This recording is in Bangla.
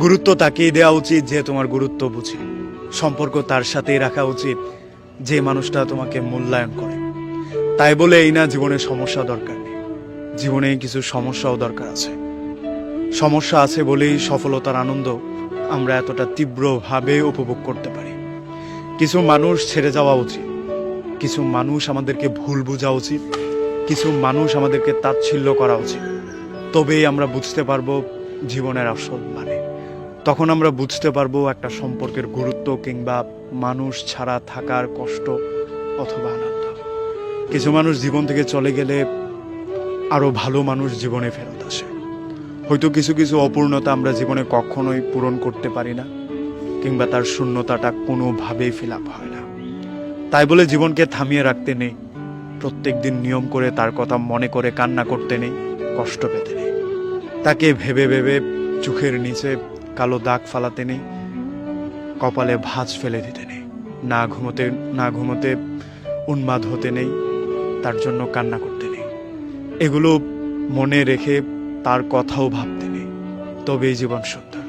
গুরুত্ব তাকেই দেওয়া উচিত যে তোমার গুরুত্ব বুঝে। সম্পর্ক তার সাথেই রাখা উচিত যে মানুষটা তোমাকে মূল্যায়ন করে। তাই বলে এই না জীবনে সমস্যা দরকার নেই, জীবনে কিছু সমস্যাও দরকার আছে। সমস্যা আছে বলেই সফলতার আনন্দ আমরা এতটা তীব্রভাবে উপভোগ করতে পারি। কিছু মানুষ ছেড়ে যাওয়া উচিত, কিছু মানুষ আমাদেরকে ভুল বোঝা উচিত, কিছু মানুষ আমাদেরকে তাচ্ছিল্য করা উচিত। তবেই আমরা বুঝতে পারবো জীবনের আসল মানে। তখন আমরা বুঝতে পারবো একটা সম্পর্কের গুরুত্ব কিংবা মানুষ ছাড়া থাকার কষ্ট অথবা আনন্দ। কিছু মানুষ জীবন থেকে চলে গেলে আরো ভালো মানুষ জীবনে ফেরত আসে। হয়তো কিছু কিছু অপূর্ণতা আমরা জীবনে কখনোই পূরণ করতে পারি না, কিংবা তার শূন্যতাটা কোনোভাবেই ফিল আপ হয় না। তাই বলে জীবনকে থামিয়ে রাখতে নেই, প্রত্যেকদিন নিয়ম করে তার কথা মনে করে কান্না করতে নেই, কষ্ট পেতে নেই। তাকে ভেবে ভেবে চোখের নিচে কালো দাগ ফালাতে নেই, কপালে ভাঁজ ফেলে দিতে নেই। না ঘুমোতে উন্মাদ হতে নেই, তার জন্য কান্না করতে নেই। এগুলো মনে রেখে তার কথাও ভাবতে নেই, তবেই জীবন সুন্দর।